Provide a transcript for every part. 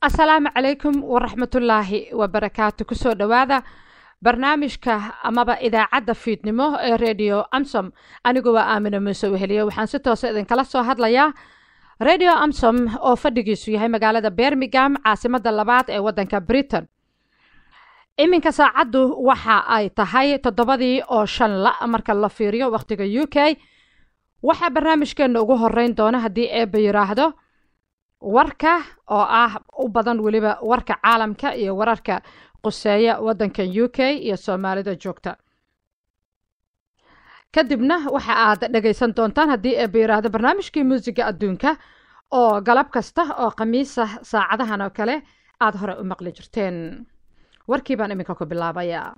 السلام عليكم ورحمة الله وبركاته كسو دوادا برنامجك أمابا إذا عدى فيدنمو راديو أمسوم أنيقوا آمنة مسوهلية وحان ستوسا إذن كالاسو هادلايا راديو أمسوم أو فدقيسو يهي مقالة بيرميغام عاصمة اللبات ee wadanka Britain iminka saacadu waxa ay tahay 7 oo 5 marka la fiiriyo waqtiga UK waxa barnaamijkeena ugu horeyn doona hadii ay yiraahdo warka oo ah u badan waliba warka caalamka iyo wararka quseeya wadanka UK iyo Soomaalida joogta kadibna waxa aad dhageysan doontaan hadii ay yiraahdo barnaamijkii muusiga adduunka oo galab kasta oo khamiisa saacadahan oo kale aad hore u maqli jirteen warkii baan iminka ku bilaabaya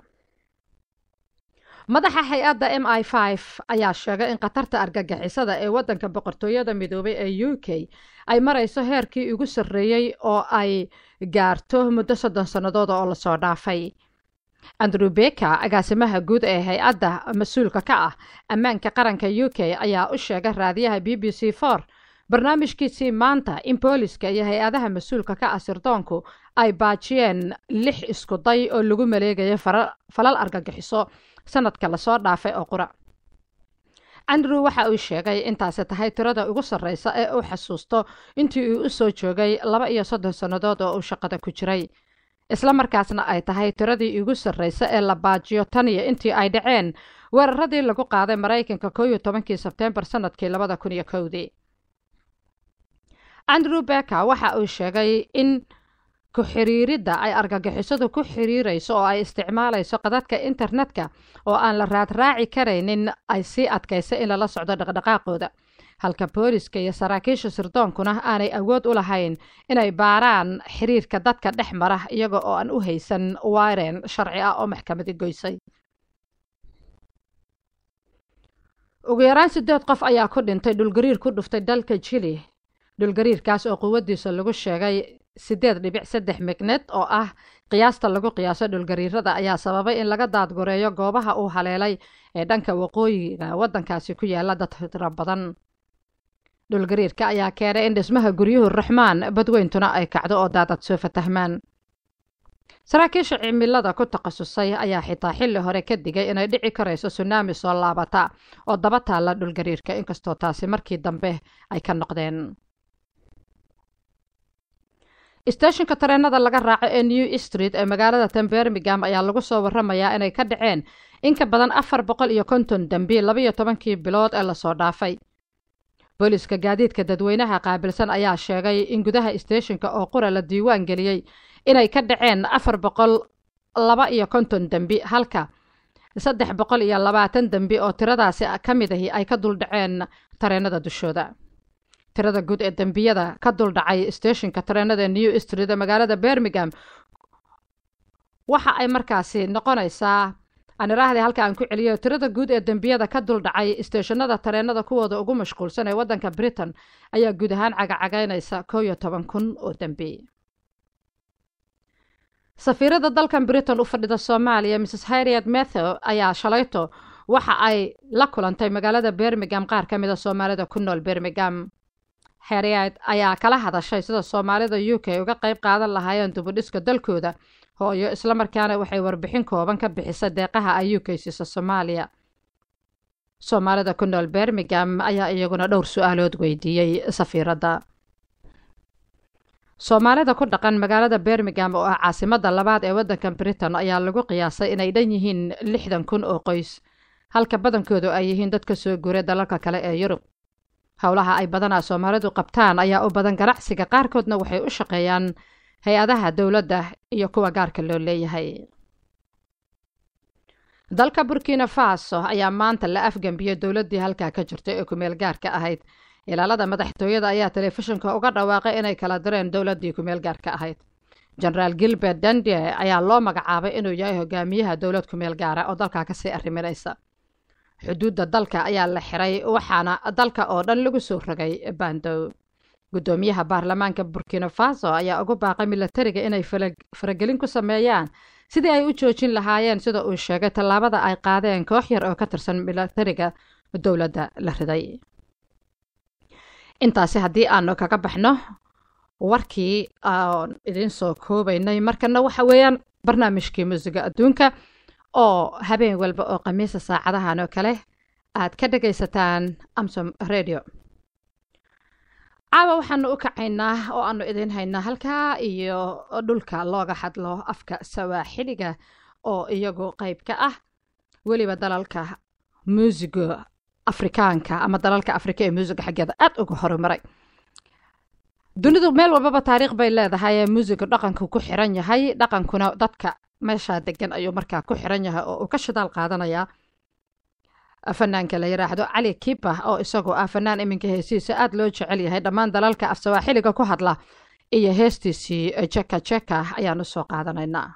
madaxa hay'adda MI5 ayaa sheegay in qatarta argagixisada ee wadanka boqortooyada midoobay ee UK ay marayso heerkii ugu sarreeyay oo ay gaarto muddo 3 sanadood oo la soo dhaafay Andrew Baker agaasimaha guud ee hay'adda mas'uulka ka ah ammaanka qaranka UK ayaa u sheegay raadiyaha BBC4 barnaamijkiisii maanta in booliska iyo hay'adaha mas'uulka ka ah sirdoonku ay baajiyeen 6 isku day oo lagu maleegayo falal argagixiso sanadka la soo dhaafay oo qura Andrew waxa uu sheegay intaas tahay tirada ugu sarreysa ee uu xasuusto intii uu soo joogay 2 sanadood oo uu shaqada ku jiray isla markaasna ay tahay tiradii ugu sarreysa ee la baajiyo tan iyo intii ay dhaceen weeraradii lagu qaaday Mareykanka 11 Sebtembar sanadkii 2001 Andrew Baker waxa uu sheegay in ku xiriirida ay argagixisadu ku xiriirayso oo ay isticmaalayso qadadka internetka oo aan la raaci kareynin ay si adkaysa in la socdo dhaqdhaqaaqooda halka booliska iyo saraakiisha sirdoonkuna aanay awood u lahayn inay baaraan xiriirka dadka dhexmara iyaga oo aan u haysan waareen sharci ah oo maxkamadi goysay ugu yaraan 8 qof ayaa ku dhintay dhulgariir ku dhuftay dalka Chile dhulgariirkaas oo quwadiisa lagu sheegay 8.3 magnet oo ah qiyaasta lagu qiyaaso dhulgariirada ayaa sababay in laga daadgoreeyo goobaha uu haleelay ee dhanka waqooyiga wadankaasi ku yaala dad tiro badan dhulgariirka ayaa keenay in dhismaha guryuhu Raxmaan badweyntuna ay kacdo oo daadad soo fatahmaan saraakiisha cimilada ku takhasusay ayaa xitaa xilli hore ka digay inay dhici karayso tsunami soo laabata oo daba taala dhulgariirka inkastoo taasi markii dambe ay ka noqdeen istaashinka tareenada laga raaco ee New Street ee magaalada Birmingham ayaa lagu soo waramayaa inay ka dhaceen in ka badan 450 dambi 12 bilood ee la soo dhaafay booliska gaadiidka dadweynaha qaabilsan ayaa sheegay in gudaha istaashinka oo qura la diiwaan geliyay inay ka dhaceen 452 dambi halka 320 dambi oo tiradaasi ka mid ahi ay ka dul dhaceen tareenada dushooda tirada guud ee dambiyada ka dul dhacay istaashinka tareenada New Street ee magaalada Birmingham waxa ay markaasi noqonaysaa aniraahday halka aan ku celiyo tirada guud ee dambiyada ka dul dhacay istaashanada tareenada kuwooda ugu mashquulsan ee wadanka Britain ayaa guud ahaan cagacageynaysa 11,000 oo dambi safiirada dalkan Britain u fadhida Soomaaliya Mrs Harriet Matthew ayaa shalayto waxa ay la kulantay magaalada Birmingham qaar ka mid ah Soomaalida ku nool Birmingham Harriet ayaa kala hadashay sida Soomaalida UK uga qayb qaadan lahaayeen dubudhiska dalkooda hooyo isla markaana waxay warbixin kooban ka bixisay deeqaha ay UK siisa Soomaaliya Soomaalida ku nool Birmingham ayaa iyaguna dhowr su'aalood weydiiyay safiirada Soomaalida ku dhaqan magaalada Birmingham oo ah caasimadda labaad ee wadanka Britain ayaa lagu qiyaasay inay dhan yihiin 60,000 oo qoys halka badankoodu ay yihiin dad ka soo guuray dalalka kale ee Yurub hawlaha ay badanaa Soomaalidu qabtaan ayaa u badan ganacsiga qaarkoodna waxay u shaqeeyaan hay'adaha dawladda iyo kuwa gaarka loo leeyahay dalka Burkina Faso ayaa maanta la afgambiyay dawladdii halka ka jirtay ee ku meel gaarka ahayd ilaalada madaxtooyada ayaa telefishinka uga dhawaaqay inay kala direen dawladdii ku meel gaarka ahayd General Gilbert Diendere ayaa loo magacaabay inuu yahay hogaamiyaha dawlad ku meel gaara oo dalka ka sii arriminaysa xuduudda dalka ayaa la xiray waxaana dalka oo dhan lagu soo rogay bandow gudoomiyaha baarlamaanka Burkina Faso ayaa ugu baaqay militariga inay faragelin ku sameeyaan sidii ay u joojin lahaayeen sida uu sheegay tallaabada ay qaadeen koox yar oo ka tirsan militariga dawladda la riday intaasi haddii aanu kaga baxno warkii aan idin soo koobaynay markana waxa weeyaan barnaamijkii muusiga adduunka oo habeen walba oo khamiisa saacadahan oo kale aad ka dhagaysataan Amsom Radio. caawa waxaanu u kacaynaa oo aanu idin haynaa halkaa iyo dhulka looga hadlo afka Swahiliga oo iyagu qayb ka ah weliba dalalka muusiga Afrikaanka ama dalalka Afrika ee muusiga xaggeeda aad uga horumaray. dunidu meel walba taariikh bay leedahay muusiga dhaqanku ku xiran yahay dhaqankuna dadka meesha degan ayuu markaa ku xiran yahay oo uu ka shidaal qaadanaya fanaanka la yiraahdo Cali Kiba oo isagoo ah fanaan iminka heesiisa aad loo jecel yahay dhammaan dalalka af Swahiliga ku hadla iyo heestiisii Cheka Cheka ayaanu soo qaadanaynaa.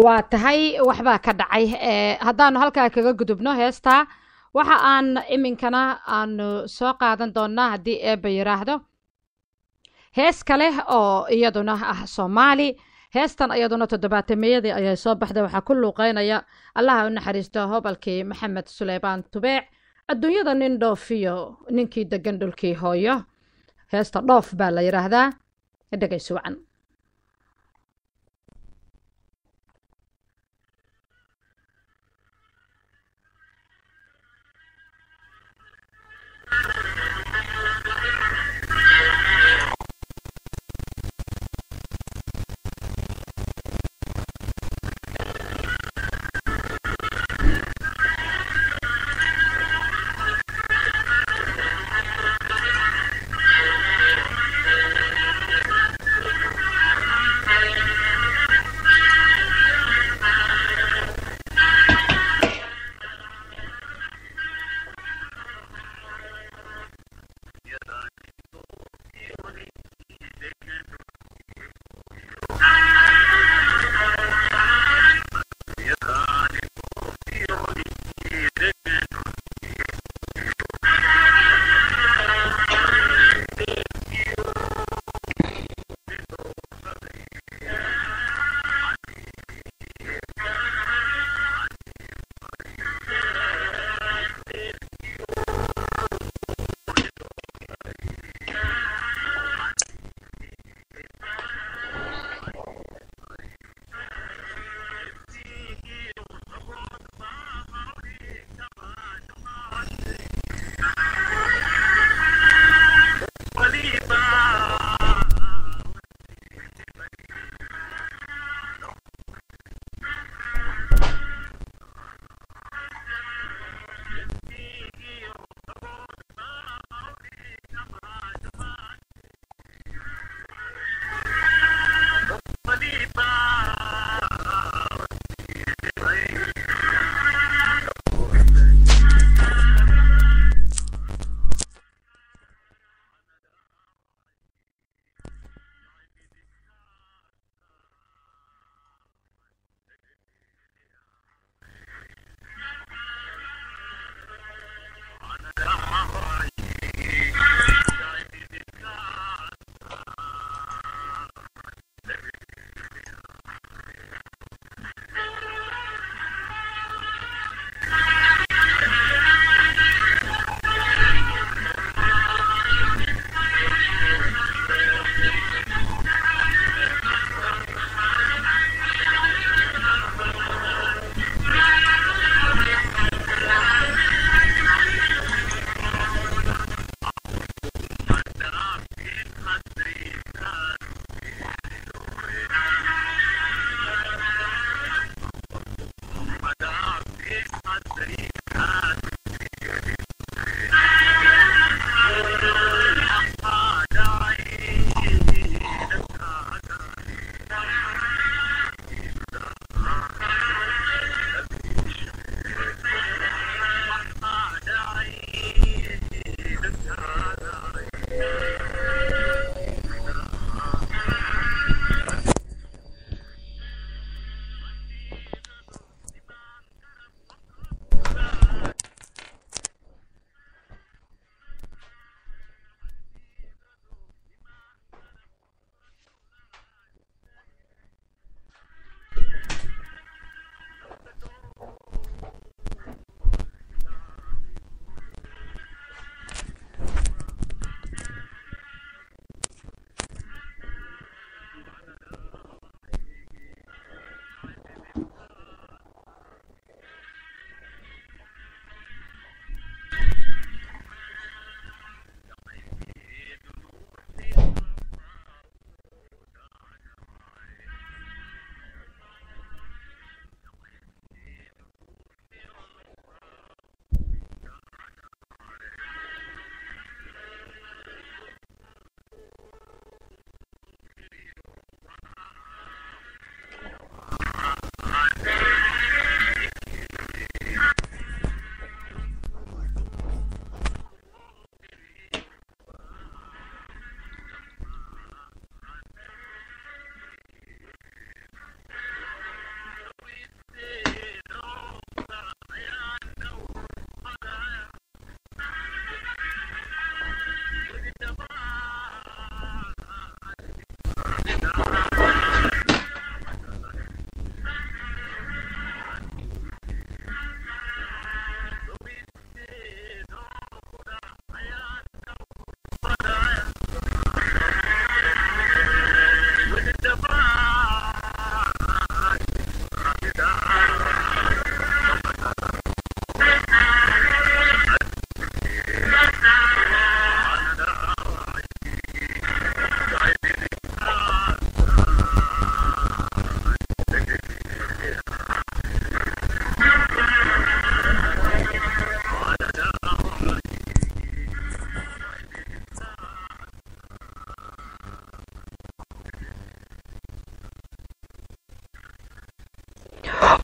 waa tahay waxba ka dhacay haddaanu halkaa kaga gudubno heesta waxa aan iminkana aanu soo qaadan doonaa haddii eebba yiraahdo hees kale oo iyaduna ah Soomaali. heestan iyaduna 70-meeyadii ayay soo baxday. waxaa ku luuqeynaya allaha u naxariisto hobalkii maxamed suleymaan tubeec. adduunyada nin dhoofiyo ninkii degan dhulkii hooyo. heesta dhoof baa la yiraahdaa. dhegaysi wacan.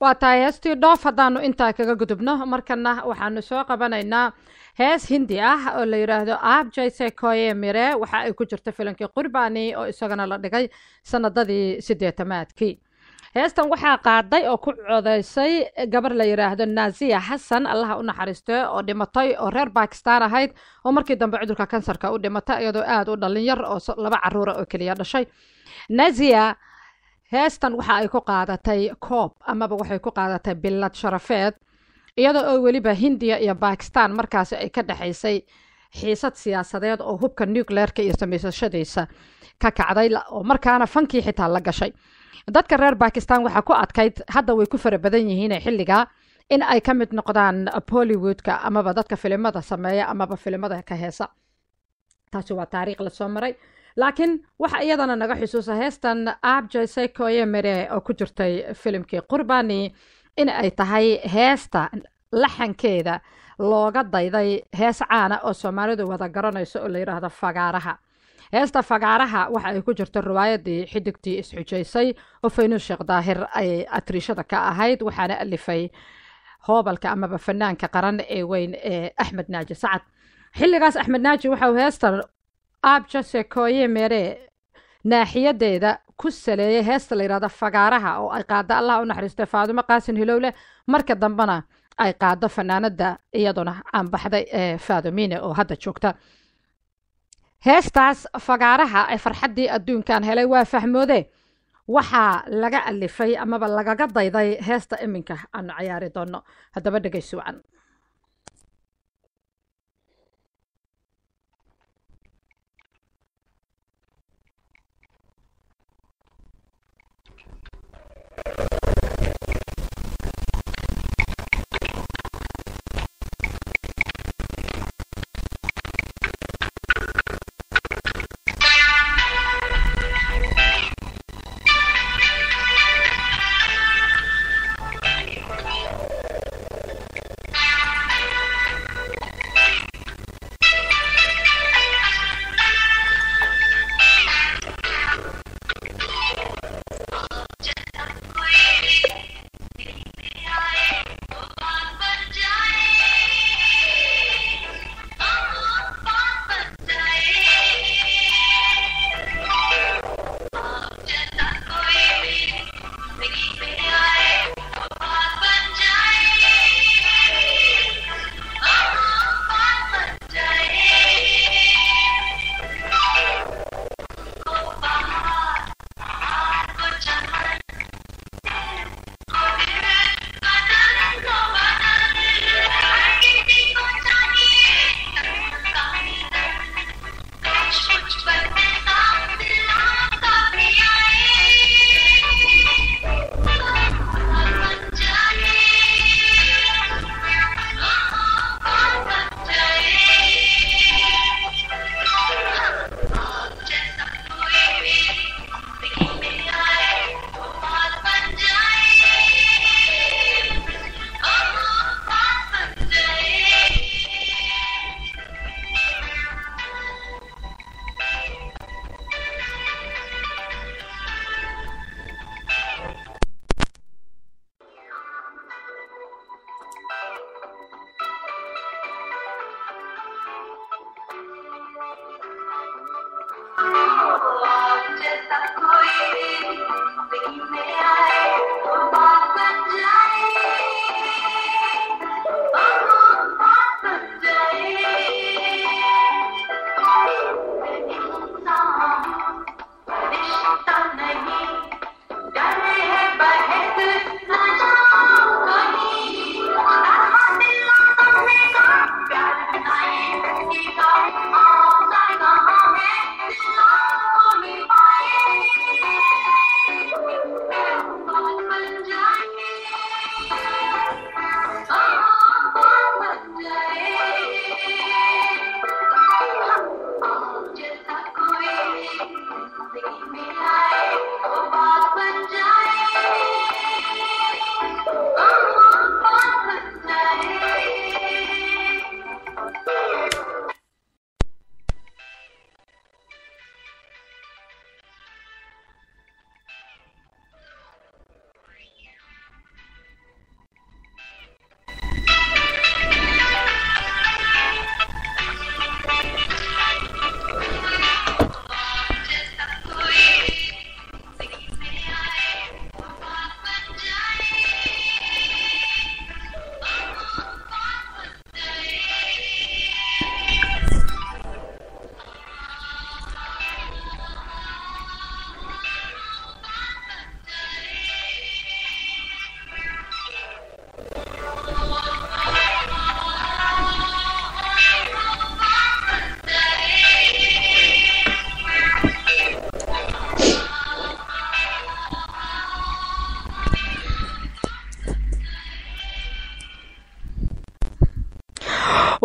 waa tahay heestii dhoof haddaanu intaa kaga gudubno markana waxaanu soo qabanaynaa hees hindi ah oo la yiraahdo aab jayse koye mire waxa ay ku jirta filankii qurbani oo isagana la dhigay sanadadii 80aadkii heestan waxaa qaaday oo ku codeysay gabar la yiraahdo Naziya Hassan allaha u naxariisto oo dhimatay oo reer Pakistan ahayd oo markii dambe cudurka kansarka u dhimatay iyadoo aad u dhalin yar oo 2 caruur oo kaliya dhashay Naziya heestan waxa ay ku qaadatay koob amaba waxay ku qaadatay billad sharafeed iyadoo oo weliba Hindiya iyo Pakistan markaas ay ka dhaxaysay xiisad siyaasadeed oo hubka nuclearka iyo samaysashadiisa ka kacday oo markaana fankii xitaa la gashay dadka reer Pakistan waxa ku adkayd hadda way ku farabadan yihiin xilliga in ay ka mid noqdaan Bollywoodka amaba dadka filimada sameeya amaba filimada ka heesa taasi waa taariikh la soo maray laakiin waxa iyadana naga xusuusa heestan aab jayse koye mire oo ku jirtay filimkii qurbani in ay tahay heesta laxankeeda looga dayday hees caana oo Soomaalidu wada garanayso oo la yiraahdo fagaaraha heesta fagaaraha waxa ay ku jirto riwaayadii xidigtii isxujaysay oo Faynuus Sheekh Daahir ay atriishada ka ahayd waxaana alifay hoobalka amaba fanaanka qaran ee weyn ee Axmed Naaji Sacad xilligaas Axmed Naaji waxa uu heesta aab jayse koye mire naaxiyadeeda ku saleeyay heesta la yiraahdo fagaaraha oo ay qaada Allah u naxariisto Faadimo Qaasin Hilowle marka dambana ay qaado fanaanada iyaduna aan baxday Faadimine oo hadda joogta heestaas fagaaraha ay farxadii adduunkan helay waa fahmoode waxa laga alifay amaba lagaga dayday heesta iminka aan ciyaari doono hadaba dhageyso wacan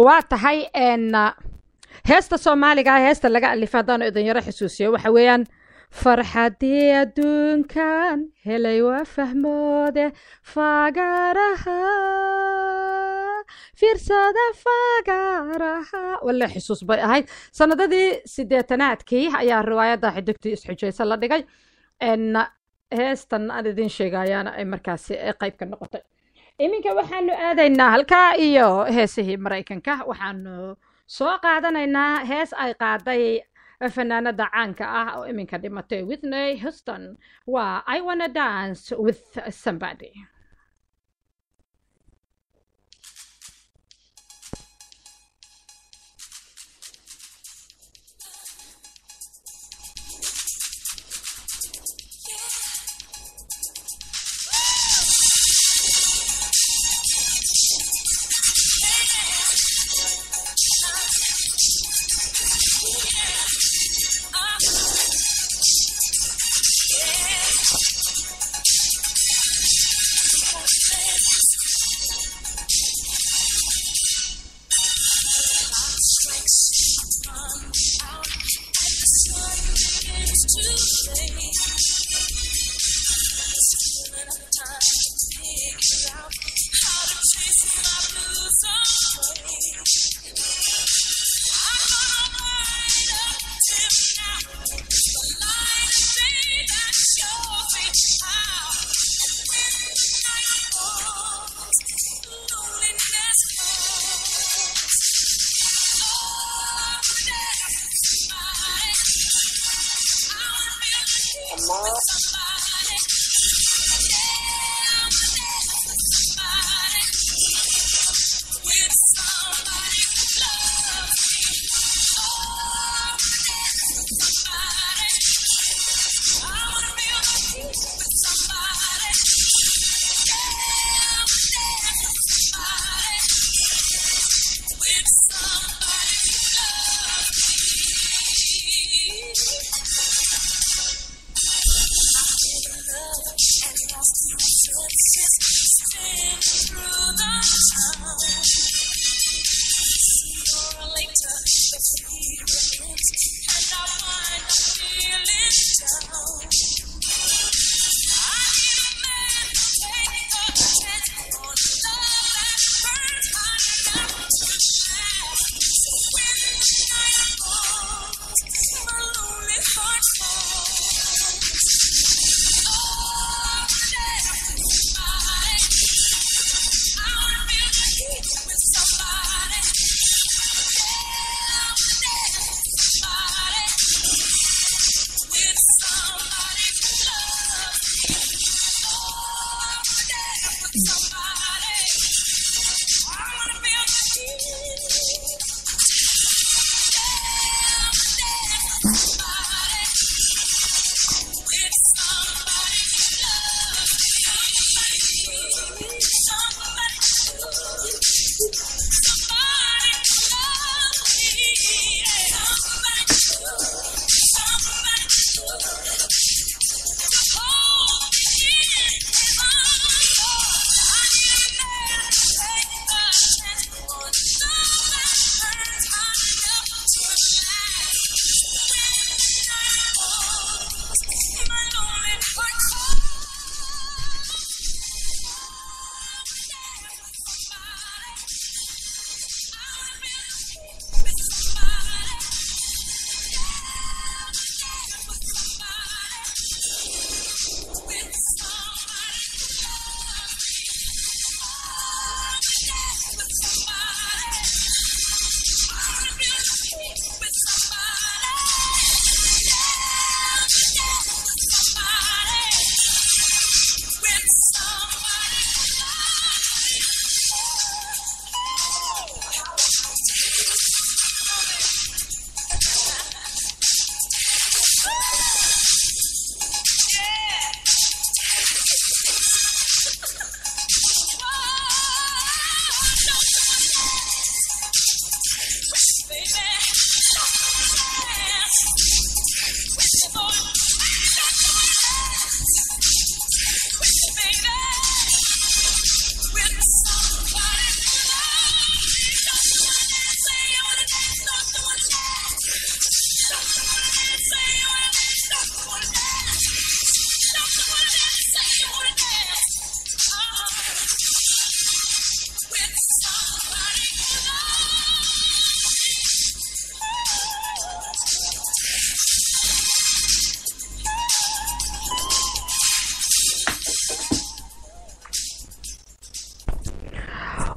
واتهاي ان heesta Soomaaliga ah heesta laga alifay hadaan idin yara xusuusiyo waxa weeyaan farxadii adduunkan helay waa fahmoode fagaraha fiirsada fagaraha wala xusuus bay ahayd sanadadii 80aadkii ayaa riwaayada xidigtii isxujaysa la dhigay en heestan aan idin sheegayana ay markaasi qayb ka noqotay iminka waxaanu aadaynaa halkaa iyo heesihii Mareykanka waxaanu soo qaadanaynaa hees ay qaaday fanaanada caanka ah oo iminka dhimatay Whitney Houston waa I Wanna Dance with Somebody.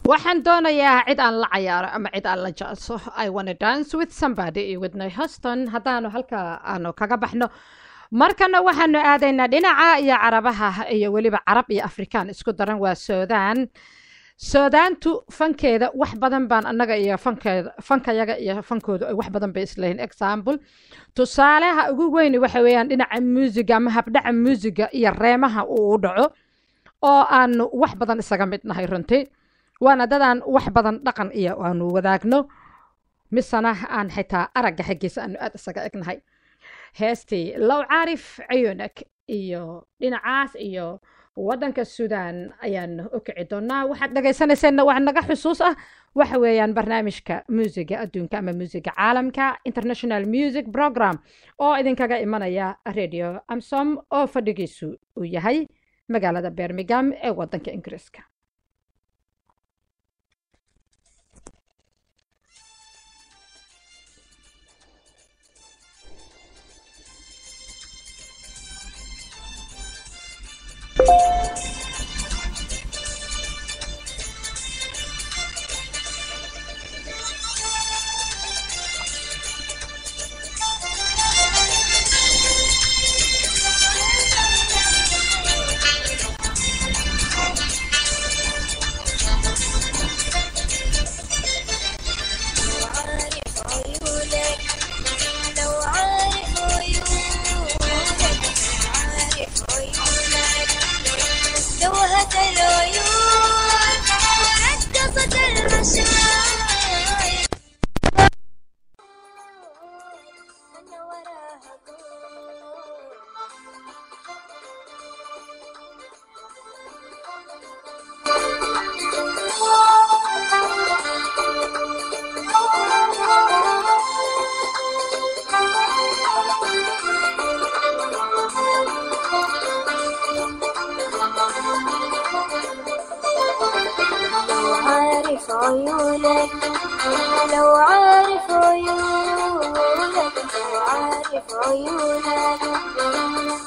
waxaan doonayaa cid aan la cayaaro ama cid aan la jecso I wanna dance with somebody iyo Whitney Houston haddaanu halka aanu kaga baxno markana waxaanu aadaynaa dhinaca iyo carabaha iyo weliba carab iyo afrikaan isku daran waa Suudaan Suudaantu fankeeda wax badan baan annaga iyo fankayaga iyo fankoodu ay wax badan bay isleeyihiin example tusaalaha ugu weyn waxa weeyaan dhinaca muusiga ama habdhaca muusiga iyo reemaha uu u dhaco oo aanu wax badan isaga mid nahay runtii وانا دادان wax badan dhaqan iyo aanu wadaagno misana aan xitaa aragga xaqiisa aanu aad isaga egnahay heestii law caarif cayunak iyo dhinacaas iyo wadanka Suudaan ayaan u kici doonaa waxaad dhageysanaysaa wax naga xusuus ah waxa weeyaan barnaamijka muusiga adduunka ama muusiga caalamka International Music Program oo idinkaga imanaya Radio Amsom oo fadhigiisu uu yahay magaalada Birmingham ee wadanka Ingiriiska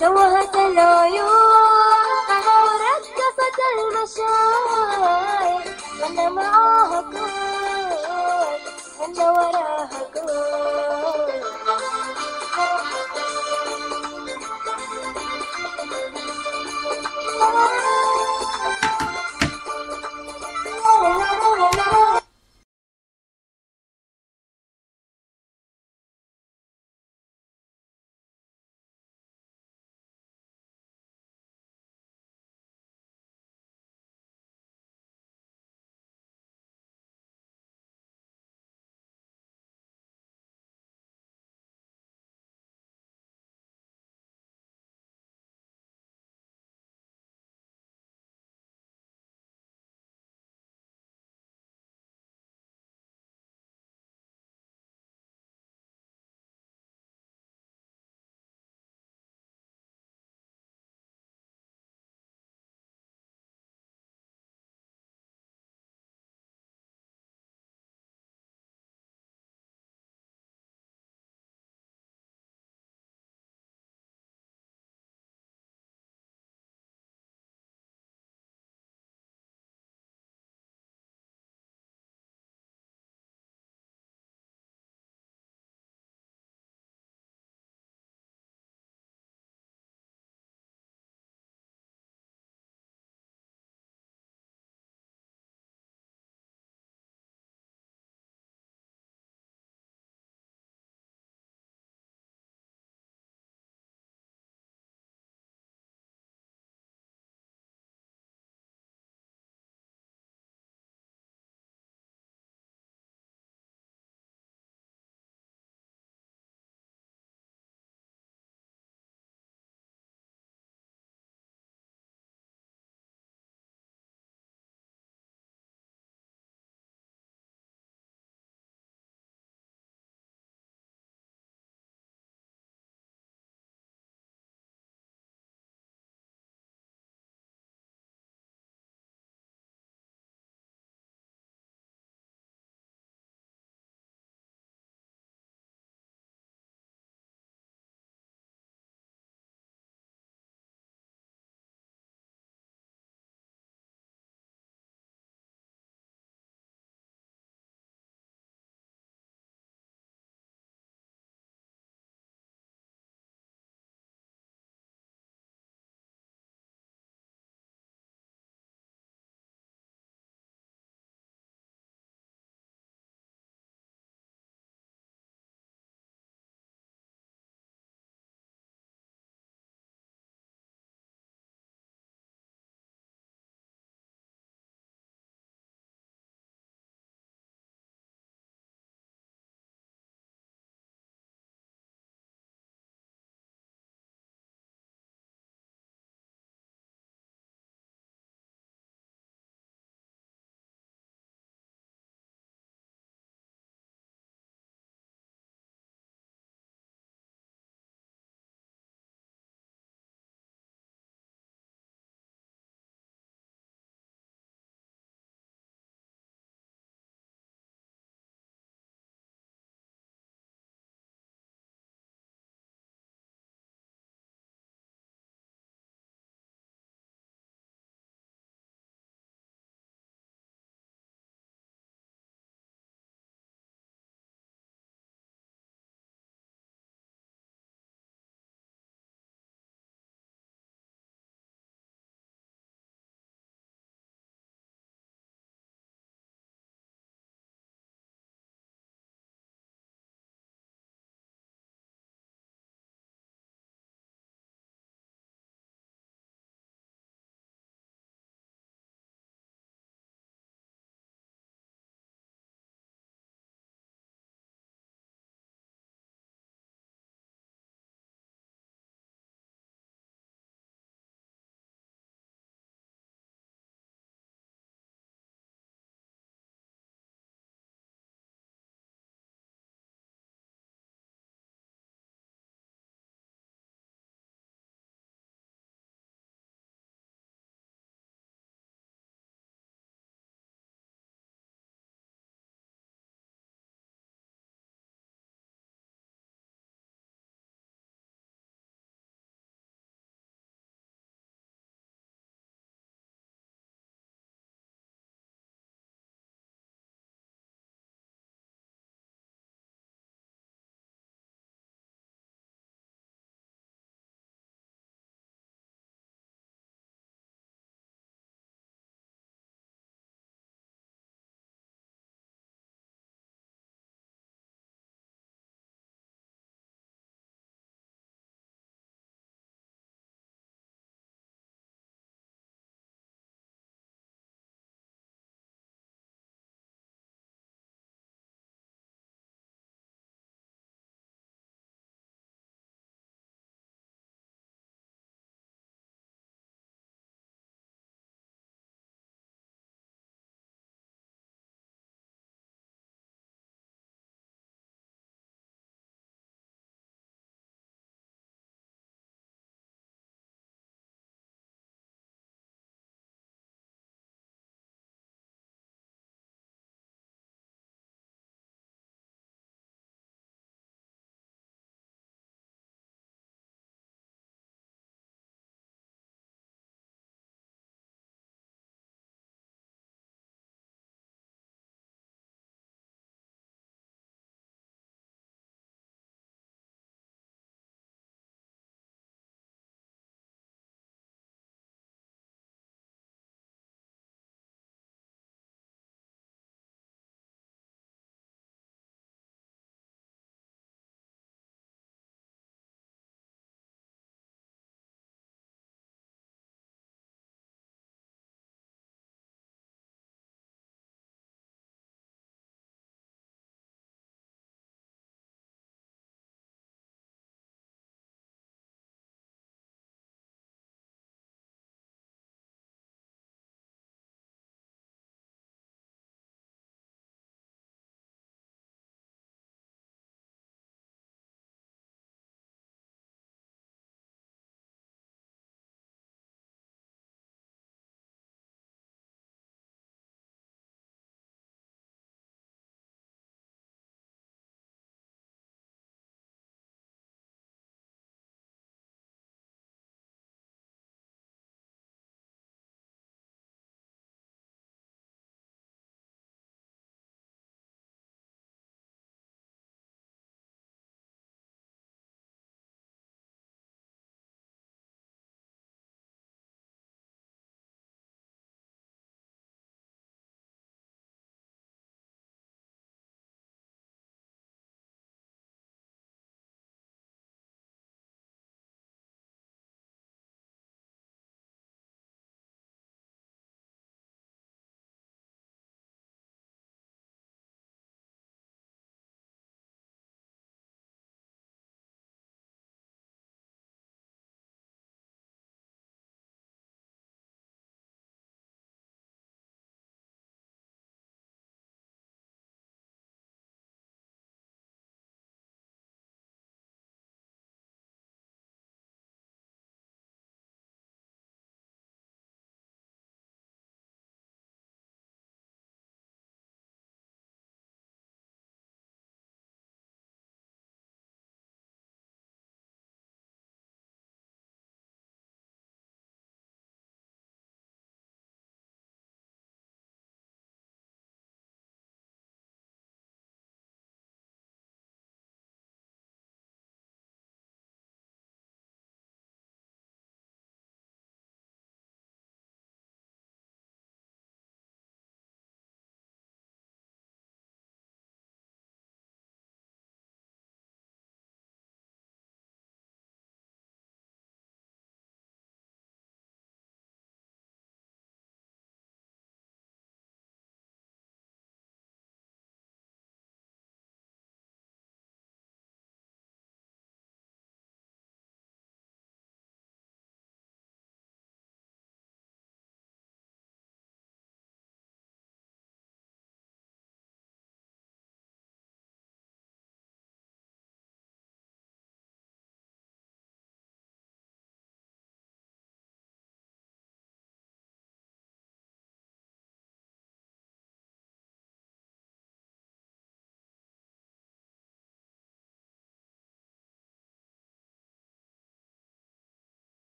توهت العيون ورقصت المشاعر وانا معاها كون وانا وراها كون